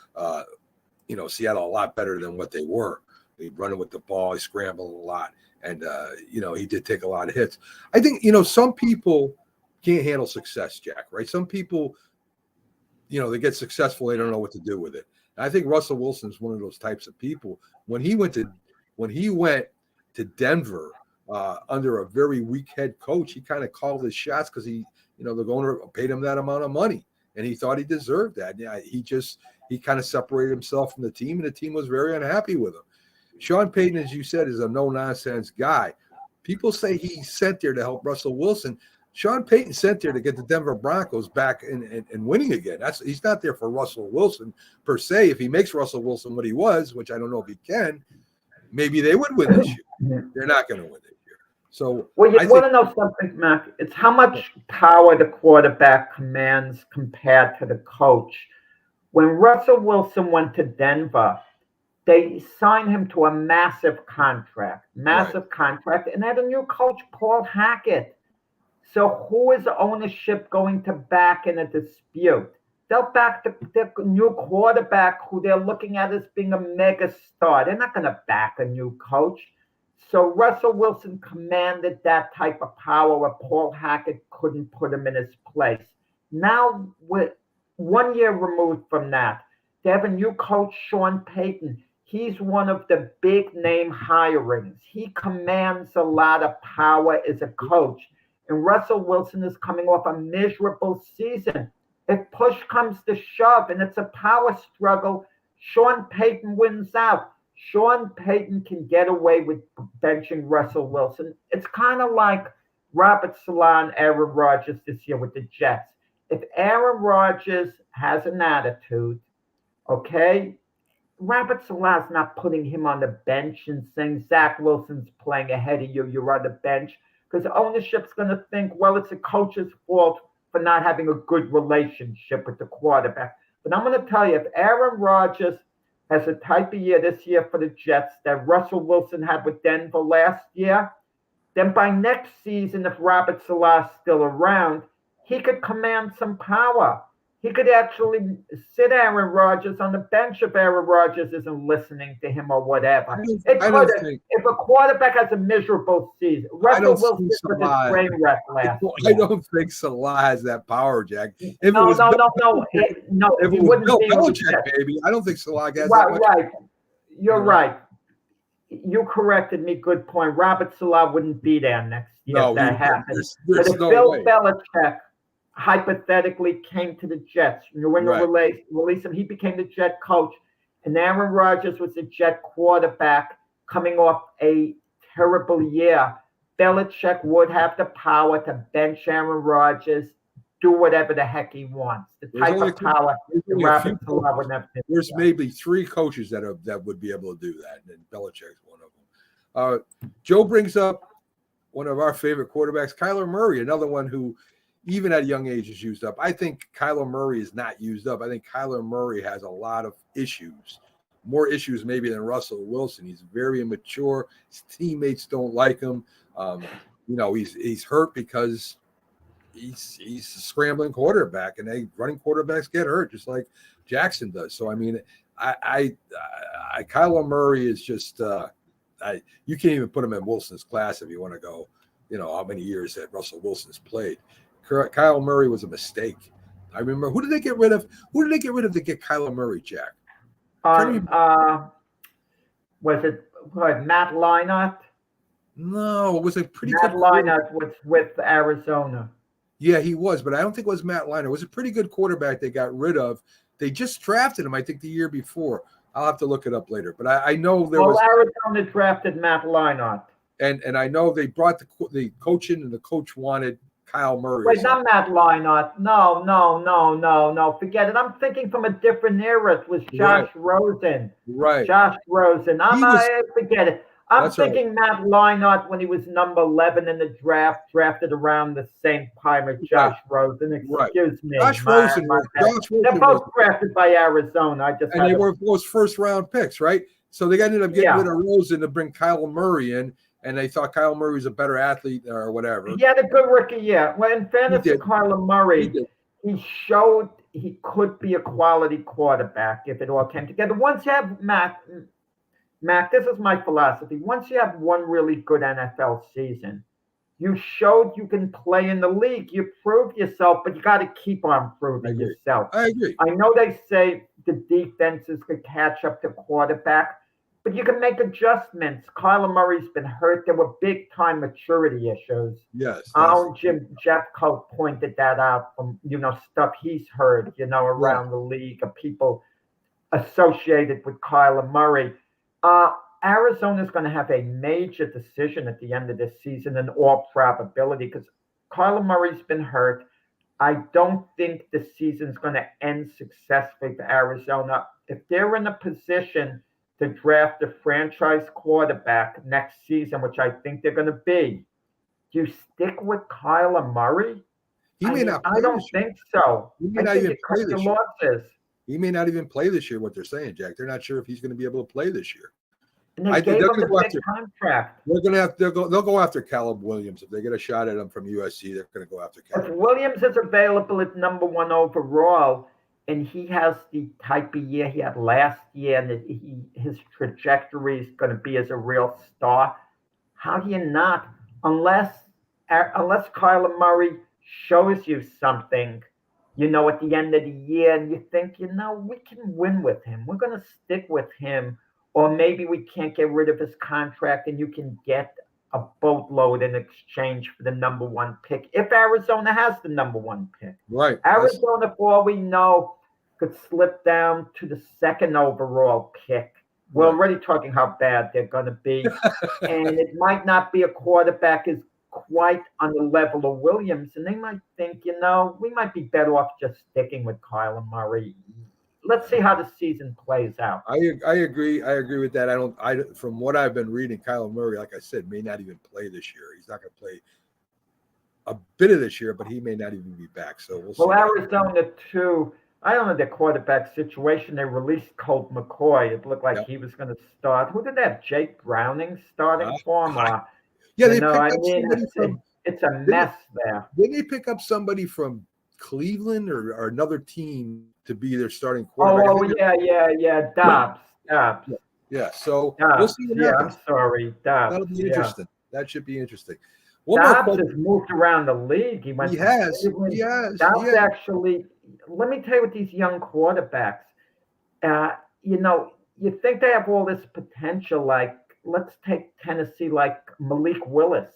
Seattle a lot better than what they were. He'd running with the ball, he scrambled a lot, and he did take a lot of hits. I think some people can't handle success, Jack. Right? Some people, they get successful, they don't know what to do with it. And I think Russell Wilson is one of those types of people. When he went to Denver under a very weak head coach, he kind of called his shots because the owner paid him that amount of money, and he thought he deserved that. Yeah, he kind of separated himself from the team, and the team was very unhappy with him. Sean Payton, as you said, is a no-nonsense guy. People say he's sent there to help Russell Wilson. Sean Payton sent there to get the Denver Broncos back and winning again. He's not there for Russell Wilson per se. If he makes Russell Wilson what he was, which I don't know if he can, maybe they would win this year. They're not going to win this year. So, well, you want to know something, Mac? It's how much power the quarterback commands compared to the coach. When Russell Wilson went to Denver, they signed him to a massive contract, and they had a new coach, Paul Hackett. So who is ownership going to back in a dispute? They'll back the new quarterback who they're looking at as being a mega star. They're not going to back a new coach. So Russell Wilson commanded that type of power where Paul Hackett couldn't put him in his place. Now, with 1 year removed from that, they have a new coach, Sean Payton. He's one of the big name hirings. He commands a lot of power as a coach. And Russell Wilson is coming off a miserable season. If push comes to shove and it's a power struggle, Sean Payton wins out. Sean Payton can get away with benching Russell Wilson. It's kind of like Robert Saleh and Aaron Rodgers this year with the Jets. If Aaron Rodgers has an attitude, okay, Robert Saleh's not putting him on the bench and saying, Zach Wilson's playing ahead of you, you're on the bench. Because ownership's going to think, well, it's a coach's fault for not having a good relationship with the quarterback. But I'm going to tell you, if Aaron Rodgers has a type of year this year for the Jets that Russell Wilson had with Denver last year, then by next season, if Robert Saleh's still around, he could command some power. He could actually sit Aaron Rodgers on the bench if Aaron Rodgers isn't listening to him or whatever. If a quarterback has a miserable season, Russell Wilson was a train wreck last year. I don't think Saleh has that power, Jack. No. If it was Bill Belichick, baby, I don't think Saleh has that much. Right. You're right. You corrected me. Good point. Robert Saleh wouldn't be there next year if that happened. But if Bill Belichick hypothetically came to the Jets, New England released him, he became the Jet coach, and Aaron Rodgers was the Jet quarterback coming off a terrible year, Belichick would have the power to bench Aaron Rodgers, do whatever the heck he wants. The type of power Robert Saleh would have. There's maybe 3 coaches that would be able to do that, and Belichick's one of them. Joe brings up one of our favorite quarterbacks, Kyler Murray, another one who even at a young age is used up. I think Kyler Murray is not used up. I think Kyler Murray has a lot of issues, more issues maybe than Russell Wilson. He's very immature. His teammates don't like him. He's hurt because he's a scrambling quarterback, and running quarterbacks get hurt just like Jackson does. So, I mean, Kyler Murray is just you can't even put him in Wilson's class if you want to go, how many years that Russell Wilson's played. Kyle Murray was a mistake. I remember who did they get rid of? Who did they get rid of to get Kyler Murray, Jack? Was it Matt Leinart? No, it was a pretty Matt Leinart was with Arizona. Yeah, he was, but I don't think it was Matt Leinart. It was a pretty good quarterback they got rid of. They just drafted him, I think, the year before. I'll have to look it up later, but I know there was. Arizona drafted Matt Leinart, and I know they brought the coach in, and the coach wanted Kyle Murray. Wait, not Matt Leinart. No. Forget it. I'm thinking from a different era. It was Josh Rosen. Right. Josh Rosen. Forget it. I'm thinking Matt Leinart when he was number 11 in the draft, drafted around the same time as Josh Rosen. Excuse me. Josh Rosen. They're both drafted by Arizona. They were both first-round picks, right? So they ended up getting Yeah. rid of Rosen to bring Kyle Murray in, and they thought Kyle Murray was a better athlete or whatever. He had a good rookie year. Well, in fairness to did. Kyler Murray, He did. he showed he could be a quality quarterback if it all came together. Once you have Mac, this is my philosophy. Once you have one really good NFL season, you showed you can play in the league. You proved yourself, but you got to keep on proving yourself. I agree. I know they say the defenses could catch up to quarterback, but you can make adjustments. Kyler Murray's been hurt. There were big-time maturity issues. Yes. Jeffcoat pointed that out from, stuff he's heard, around the league of people associated with Kyler Murray. Arizona's going to have a major decision at the end of this season in all probability because Kyler Murray's been hurt. I don't think the season's going to end successfully for Arizona. If they're in a position to draft a franchise quarterback next season, which I think they're going to be, do you stick with Kyler Murray? I don't think so. He may not even play this year. Losses. He may not even play this year, what they're saying, Jack. They're not sure if he's going to be able to play this year. And they gave him a big contract. They'll go after Caleb Williams. If they get a shot at him from USC, they're going to go after Caleb. If Williams is available at number 1 overall, and he has the type of year he had last year, and his trajectory is going to be as a real star, how do you not? Unless Kyler Murray shows you something, at the end of the year, and you think, we can win with him. We're going to stick with him. Or maybe we can't get rid of his contract and you can get a boatload in exchange for the number 1 pick. If Arizona has the number 1 pick. Right. Arizona, for all we know, could slip down to the 2nd overall pick. We're already talking how bad they're going to be. And it might not be a quarterback is quite on the level of Williams. And they might think, we might be better off just sticking with Kyler Murray. Let's see how the season plays out. I agree. I agree with that. From what I've been reading, Kyler Murray, like I said, may not even play this year. He's not going to play a bit of this year, but he may not even be back. So we'll see. Well, Arizona too. I don't know their quarterback situation. They released Colt McCoy. It looked like he was going to start. Who did they have? Jake Browning starting for him? Yeah, they picked up somebody from. It's a mess there. Didn't they pick up somebody from Cleveland or another team to be their starting quarterback? Yeah. Dobbs. Yeah. So Dobbs. we'll see what happens. I'm sorry, Dobbs. That'll be interesting. That should be interesting. Dobbs has moved around the league. He has. Dobbs actually. Let me tell you, with these young quarterbacks, you think they have all this potential. Like, let's take Tennessee, like Malik Willis.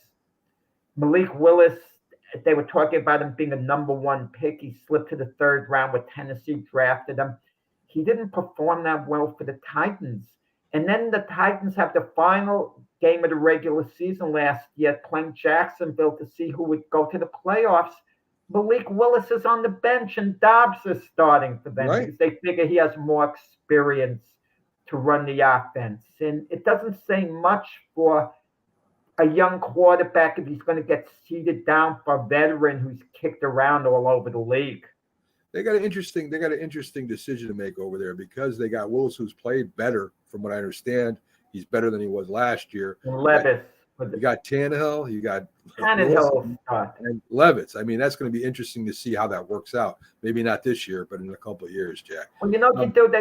They were talking about him being a number 1 pick. He slipped to the 3rd round with Tennessee, drafted him. He didn't perform that well for the Titans. And then the Titans have the final game of the regular season last year playing Jacksonville to see who would go to the playoffs. Malik Willis is on the bench and Dobbs is starting for them because they figure he has more experience to run the offense. And it doesn't say much for a young quarterback if he's going to get seated down for a veteran who's kicked around all over the league. They got an interesting decision to make over there because they got Willis, who's played better, from what I understand. He's better than he was last year. And Levis. You got Tannehill, you got Tannehill and Levis. I mean, that's going to be interesting to see how that works out. Maybe not this year, but in a couple of years, Jack. Well, they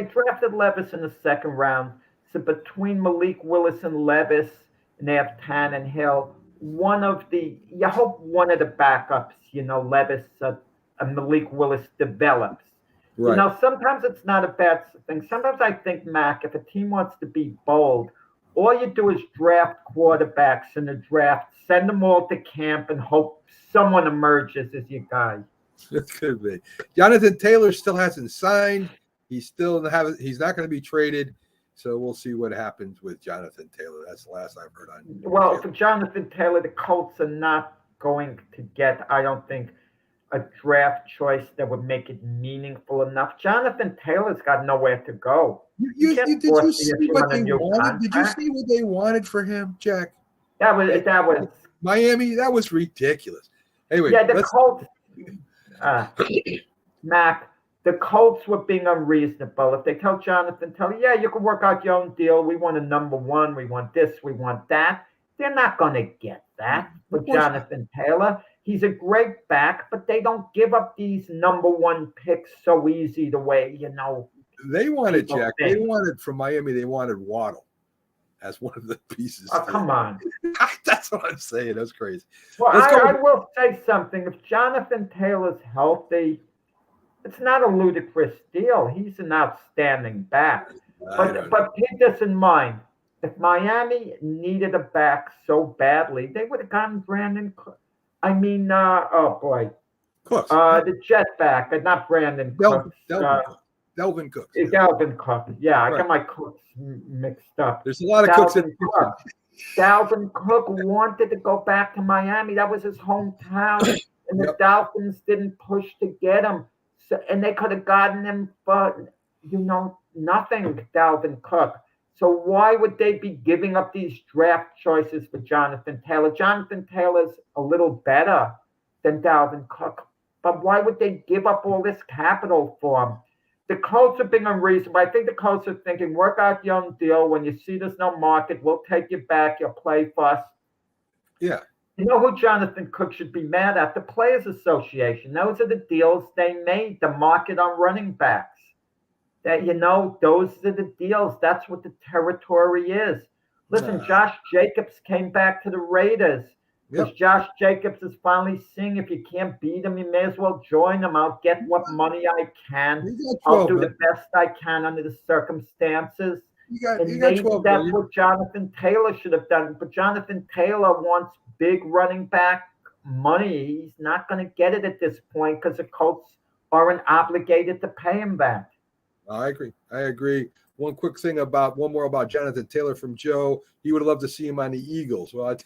drafted Levis in the 2nd round. So between Malik Willis and Levis, and they have Tannehill, you hope one of the backups, Levis and Malik Willis develops. Right. Sometimes it's not a bad thing. Sometimes I think, Mac, if a team wants to be bold, all you do is draft quarterbacks in the draft, send them all to camp, and hope someone emerges as your guy. It could be. Jonathan Taylor still hasn't signed. He's not going to be traded. So we'll see what happens with Jonathan Taylor. That's the last I've heard on. Well, for Jonathan Taylor, the Colts are not going to get, I don't think, a draft choice that would make it meaningful enough. Jonathan Taylor's got nowhere to go. Did you see what they wanted? Did you see what they wanted for him, Jack? That was Miami. That was ridiculous. Anyway, the Colts. Mac, The Colts were being unreasonable. If they tell Jonathan Taylor, yeah, you can work out your own deal. We want a number one. We want this. We want that. They're not going to get that for Jonathan Taylor. He's a great back, but they don't give up these number one picks so easy the way, They wanted, people Jack. think. They wanted from Miami. They wanted Waddle as one of the pieces. Oh, come on. That's what I'm saying. That's crazy. Well, Let's go. I will say something. If Jonathan Taylor's healthy, it's not a ludicrous deal. He's an outstanding back. But keep this in mind. If Miami needed a back so badly, they would have gotten Brandon Cook. Oh boy. Cooks. The jet back, not Brandon Cooks. Delvin Cooks. Dalvin Cook. Yeah, I Right. got my Cooks mixed up. There's a lot of Cooks in Dalvin Cook. Dalvin Cook wanted to go back to Miami. That was his hometown. And the Dolphins didn't push to get him. So, and they could have gotten him for, nothing, Dalvin Cook. So why would they be giving up these draft choices for Jonathan Taylor? Jonathan Taylor's a little better than Dalvin Cook. But why would they give up all this capital for him? The Colts are being unreasonable. I think the Colts are thinking, work out your own deal. When you see there's no market, we'll take you back. You'll play for us. Yeah. You know who Jonathan Cook should be mad at? The Players Association. Those are the deals they made, the market on running backs. That, those are the deals. That's what the territory is. Listen, Josh Jacobs came back to the Raiders. Because Josh Jacobs is finally seeing if you can't beat him, you may as well join him. I'll get what money I can. I'll do the best I can under the circumstances. And maybe that's what Jonathan Taylor should have done. But Jonathan Taylor wants big running back money. He's not going to get it at this point because the Colts aren't obligated to pay him back. I agree. One more about Jonathan Taylor from Joe. He would have loved to see him on the Eagles. Well, I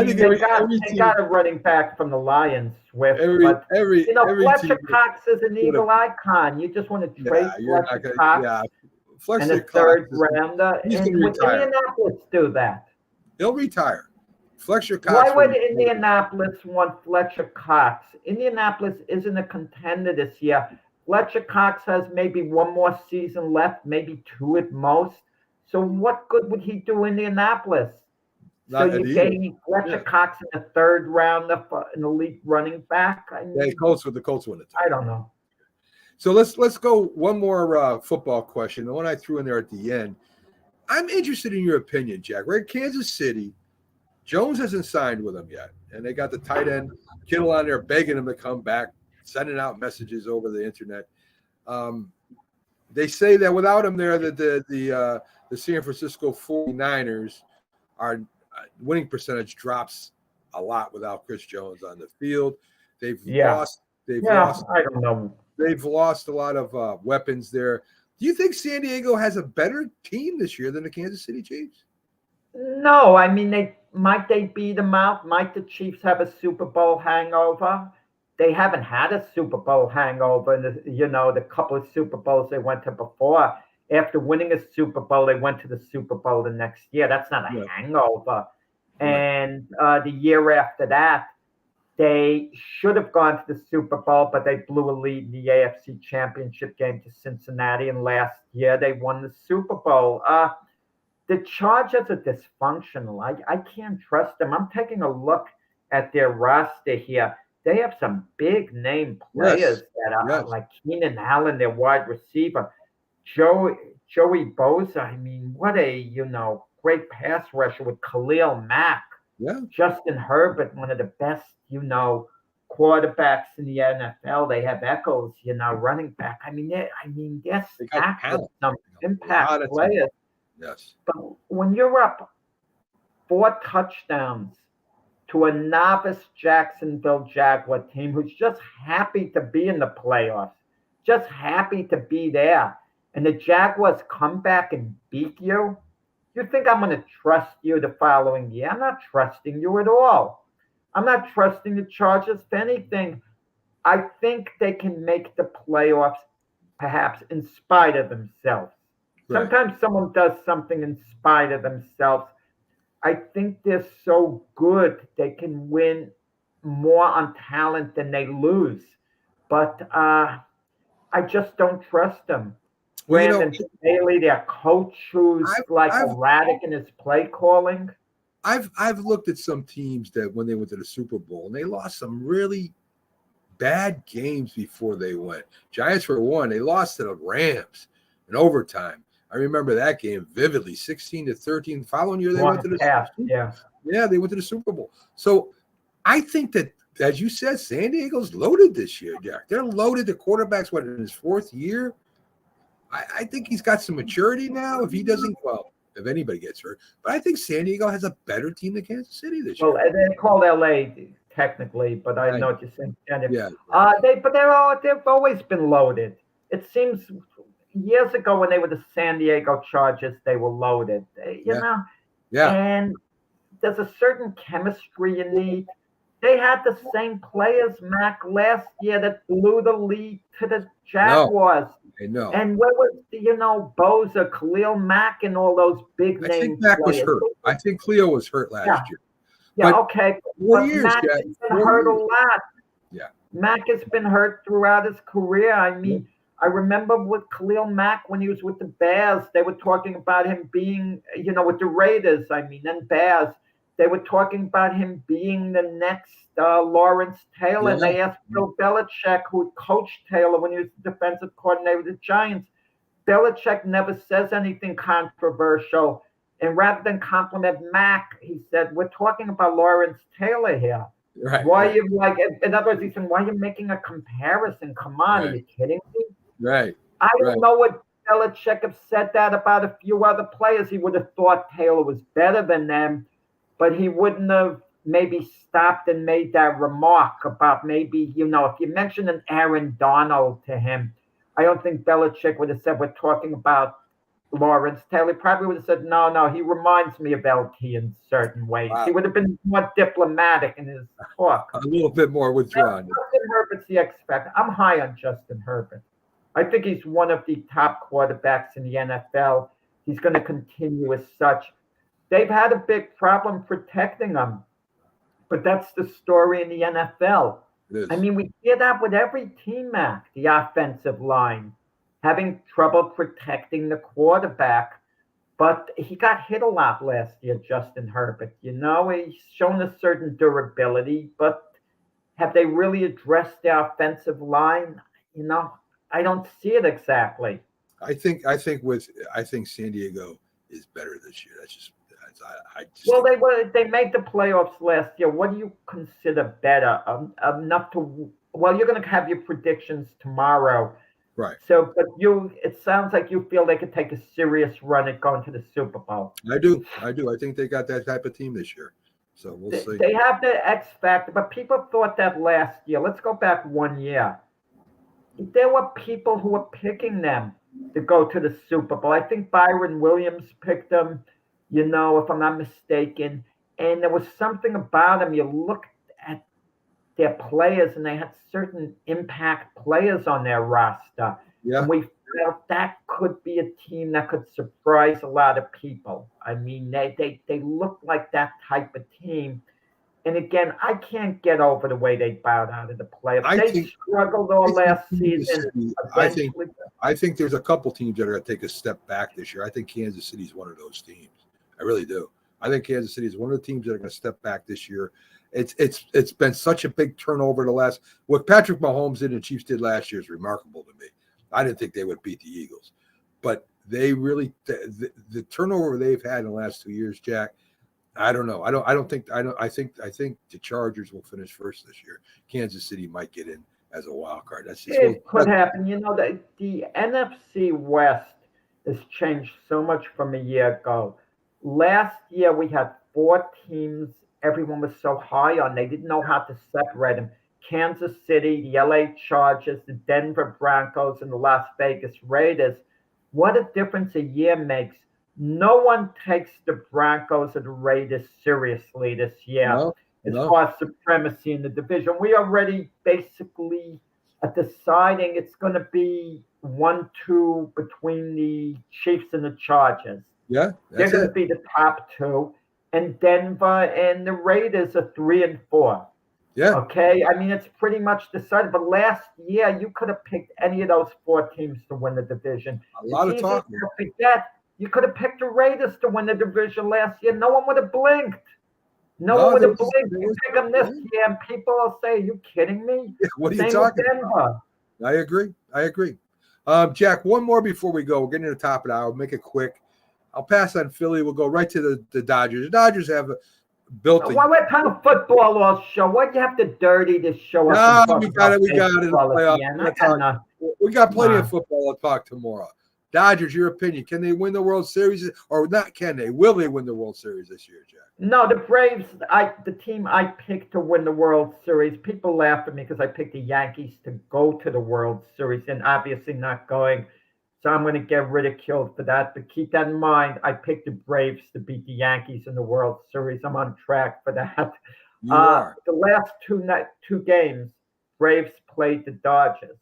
think they got a running back from the Lions, Swift. Fletcher Cox is an Eagle icon. You just want to trade Fletcher Cox and a third rounder. And would Indianapolis do that? He'll retire. Fletcher Cox. Why would Indianapolis want Fletcher Cox? Indianapolis isn't a contender this year. Fletcher Cox has maybe one more season left, maybe two at most. So what good would he do in Indianapolis? So you gave Fletcher Cox in the third round of an elite running back? The Colts win it. I don't know. So let's go one more football question. The one I threw in there at the end. I'm interested in your opinion, Jack. We're in Kansas City. Jones hasn't signed with them yet. And they got the tight end Kittle on there begging him to come back, sending out messages over the internet. They say that without him there, that the San Francisco 49ers are winning percentage drops a lot without Chris Jones on the field. They've lost. I don't know. They've lost a lot of weapons there. Do you think San Diego has a better team this year than the Kansas City Chiefs? No, might they beat them out? Might the Chiefs have a Super Bowl hangover? They haven't had a Super Bowl hangover in the couple of Super Bowls they went to before. After winning a Super Bowl, they went to the Super Bowl the next year. That's not a hangover. And the year after that, they should have gone to the Super Bowl, but they blew a lead in the AFC Championship game to Cincinnati. And last year, they won the Super Bowl. The Chargers are dysfunctional. I can't trust them. I'm taking a look at their roster here. They have some big name players that are like Keenan Allen, their wide receiver. Joey Bosa, what a, great pass rusher with Khalil Mack. Yeah. Justin Herbert, one of the best, quarterbacks in the NFL. They have Echols, running back. They're stacked with some impact players. Yes. But when you're up 4 touchdowns to a novice Jacksonville Jaguar team who's just happy to be in the playoffs, just happy to be there, and the Jaguars come back and beat you, you think I'm going to trust you the following year? I'm not trusting you at all. I'm not trusting the Chargers for anything. I think they can make the playoffs perhaps in spite of themselves. Right. Sometimes someone does something in spite of themselves. I think they're so good they can win more on talent than they lose. but I just don't trust them. Well, Brandon Staley, their coach, who's like I've erratic in his play calling. I've looked at some teams that when they went to the Super Bowl and they lost some really bad games before they went. Giants for one, they lost to the Rams in overtime. I remember that game vividly, 16-13. Following year, they went to the Super Bowl. Yeah, they went to the Super Bowl. So I think that, as you said, San Diego's loaded this year, Jack. They're loaded. The quarterback's in his fourth year. I think he's got some maturity now. If he doesn't, well, if anybody gets hurt, but I think San Diego has a better team than Kansas City this year. Well, they called LA technically, but I know what you're saying. Yeah. They've always been loaded. It seems years ago when they were the San Diego Chargers, they were loaded. You know. Yeah. And there's a certain chemistry you need. They had the same players, Mac, last year that blew the lead to the Jaguars. I know. And where was, Bosa, Khalil Mack, and all those big names? I think Mack was hurt. I think Cleo was hurt last year. Yeah, but okay. 4 years, Mack Jack. has been hurt a lot. Yeah. Mack has been hurt throughout his career. I mean, I remember with Khalil Mack when he was with the Bears, they were talking about him being, with the Raiders, and Bears. They were talking about him being the next Lawrence Taylor. And they asked Bill Belichick, who coached Taylor when he was the defensive coordinator of the Giants. Belichick never says anything controversial. And rather than compliment Mack, he said, we're talking about Lawrence Taylor here. Right. Why are you in other words, he said, why are you making a comparison? Come on, are you kidding me? Right. I don't know what Belichick have said that about a few other players. He would have thought Taylor was better than them, but he wouldn't have maybe stopped and made that remark about maybe, if you mentioned an Aaron Donald to him, I don't think Belichick would have said, we're talking about Lawrence Taylor. He probably would have said, no, he reminds me of LT in certain ways. Wow. He would have been more diplomatic in his talk. A little bit more withdrawn. Justin Herbert's the X factor. I'm high on Justin Herbert. I think he's one of the top quarterbacks in the NFL. He's going to continue as such. They've had a big problem protecting him, but that's the story in the NFL. I mean, we hear that with every team, Mac, the offensive line, having trouble protecting the quarterback. But he got hit a lot last year, Justin Herbert. He's shown a certain durability, but have they really addressed the offensive line? I don't see it exactly. I think San Diego is better this year. Well, they made the playoffs last year. What do you consider better? Enough to you're going to have your predictions tomorrow, right? So, but it sounds like you feel they could take a serious run at going to the Super Bowl. I do. I think they got that type of team this year. So we'll see. They have the X factor, but people thought that last year. Let's go back 1 year. There were people who were picking them to go to the Super Bowl. I think Byron Williams picked them. If I'm not mistaken. And there was something about them. You looked at their players, and they had certain impact players on their roster. Yeah. And we felt that could be a team that could surprise a lot of people. I mean, they look like that type of team. And again, I can't get over the way they bowed out of the playoffs. They struggled all last season. I think there's a couple teams that are going to take a step back this year. I think Kansas City is one of those teams. I really do. I think Kansas City is one of the teams that are going to step back this year. It's been such a big turnover what Patrick Mahomes did and the Chiefs did last year is remarkable to me. I didn't think they would beat the Eagles, but they really the turnover they've had in the last 2 years, Jack. I don't know. I think the Chargers will finish first this year. Kansas City might get in as a wild card. It could happen. The NFC West has changed so much from a year ago. Last year, we had 4 teams everyone was so high on. They didn't know how to separate them. Kansas City, the LA Chargers, the Denver Broncos, and the Las Vegas Raiders. What a difference a year makes. No one takes the Broncos or the Raiders seriously this year as far as supremacy in the division. We already basically are deciding it's going to be 1-2 between the Chiefs and the Chargers. Yeah, they're going to be the top 2, and Denver and the Raiders are 3 and 4. Yeah, Okay, I mean it's pretty much decided. But last year, you could have picked any of those four teams to win the division. a It's lot of easy talk. to forget. You could have picked the Raiders to win the division last year. No one would have blinked. No one No, would there have was, blinked. there You was pick them this year, and people will say, "Are you kidding me?" what are you Same with talking about? Denver. I agree. I agree. Jack, one more before we go. We're getting to the top of the hour. Make it quick. I'll pass on Philly. We'll go right to the Dodgers. The Dodgers have built a. Why we're talking football all show? Why'd you have to dirty this show up No, and talk we got about it. We got it in the baseball at playoffs. the end? We're I gonna got talk. nothing. We got plenty Come of on. football to talk tomorrow. Dodgers, your opinion? Can they win the World Series, or not? Can they? Will they win the World Series this year, Jack? No, the Braves, the team I picked to win the World Series. People laugh at me because I picked the Yankees to go to the World Series and obviously not going. So I'm going to get ridiculed for that. But keep that in mind. I picked the Braves to beat the Yankees in the World Series. I'm on track for that. You are. The last two games, Braves played the Dodgers.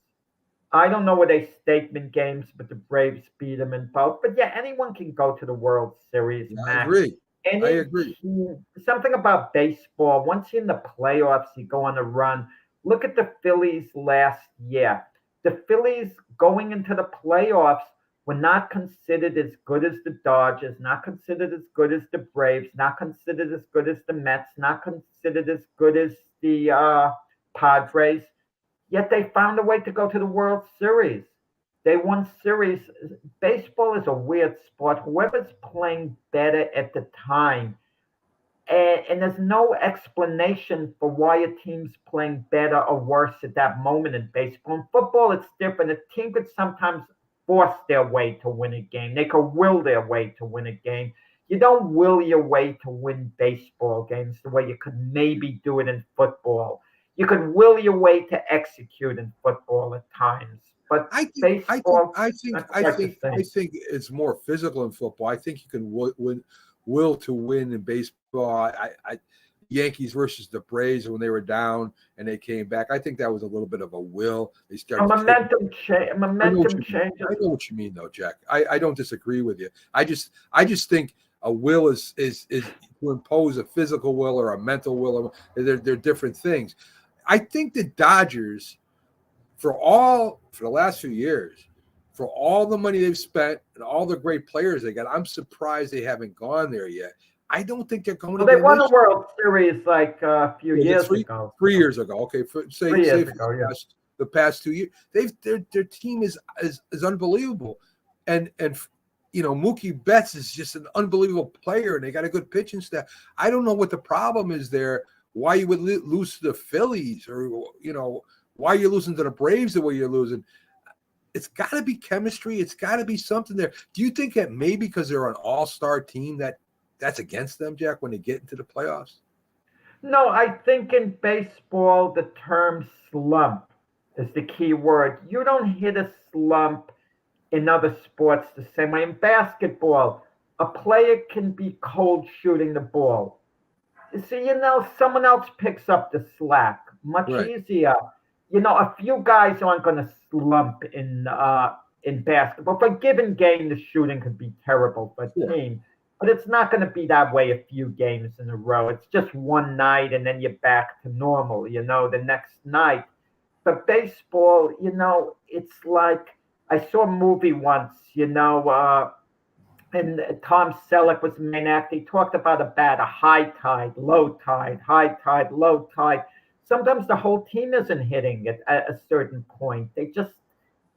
I don't know where they statement games, but the Braves beat them in both. But yeah, anyone can go to the World Series, Yeah, I Mac. agree. I Any agree. team, something about baseball. Once you're in the playoffs, you go on a run. Look at the Phillies last year. The Phillies going into the playoffs were not considered as good as the Dodgers, not considered as good as the Braves, not considered as good as the Mets, not considered as good as the Padres. Yet they found a way to go to the World Series. They won series. Baseball is a weird sport. Whoever's playing better at the time, and there's no explanation for why a team's playing better or worse at that moment in baseball. In football, it's different. A team could sometimes force their way to win a game. They could will their way to win a game. You don't will your way to win baseball games the way you could maybe do it in football. You could will your way to execute in football at times, but I think, I think, baseball, I think, not I quite the think, I same. think it's more physical in football. I think you can will to win in baseball. Yankees versus the Braves when they were down and they came back. I think that was a little bit of a will. They A started. momentum change. I know what Momentum you mean. changes. I know what you mean, though, Jack. I don't disagree with you. I just think a will is to impose a physical will or a mental will. They're different things. I think the Dodgers, for the last few years, for all the money they've spent and all the great players they got, I'm surprised they haven't gone there yet. I don't think they're going Well, they again won this a World Series like a few year. years three, ago. 3 years ago. Okay, say 3 years for ago, yeah. the past 2 years, their team is unbelievable, and Mookie Betts is just an unbelievable player, and they got a good pitching staff. I don't know what the problem is there. Why you would lose to the Phillies, or why you're losing to the Braves the way you're losing? It's got to be chemistry. It's got to be something there. Do you think that maybe because they're an all-star team that's against them, Jack, when they get into the playoffs? No, I think in baseball, the term slump is the key word. You don't hit a slump in other sports the same way. In basketball, a player can be cold shooting the ball. See, someone else picks up the slack much Right. easier. A few guys aren't going to slump in basketball. For a given game, the shooting could be terrible for a team, but it's not going to be that way a few games in a row. It's just one night, and then you're back to normal. The next night. But baseball, it's like I saw a movie once. And Tom Selleck was the main actor. He talked about a high tide, low tide, high tide, low tide. Sometimes the whole team isn't hitting it at a certain point. They just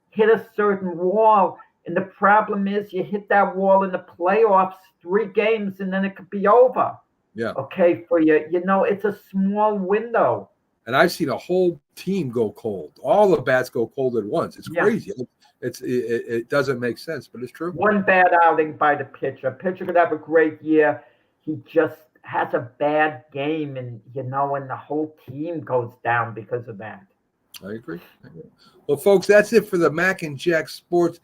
hit a certain wall. And the problem is you hit that wall in the playoffs 3 games and then it could be over. Yeah. Okay, for you. It's a small window. And I've seen a whole team go cold. All the bats go cold at once. It's crazy. It doesn't make sense, but it's true. One bad outing by the pitcher. Pitcher could have a great year. He just has a bad game, and and the whole team goes down because of that. I agree. Well, folks, that's it for the Mac and Jack Sports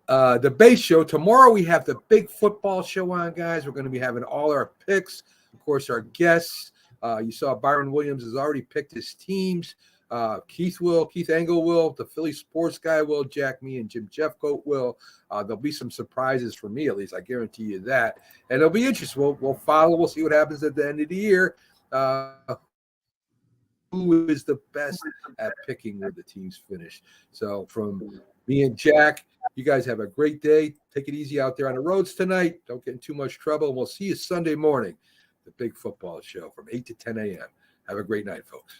debate show. Tomorrow we have the big football show on, guys. We're going to be having all our picks, of course, our guests. You saw Byron Williams has already picked his teams. Keith Engel will, the Philly sports guy will, Jack, me, and Jim Jeffcoat will. There'll be some surprises for me, at least. I guarantee you that. And it'll be interesting. We'll follow. We'll see what happens at the end of the year. who is the best at picking where the teams finish. So from me and Jack, you guys have a great day. Take it easy out there on the roads tonight. Don't get in too much trouble. And we'll see you Sunday morning, the big football show from 8 to 10 a.m. Have a great night, folks.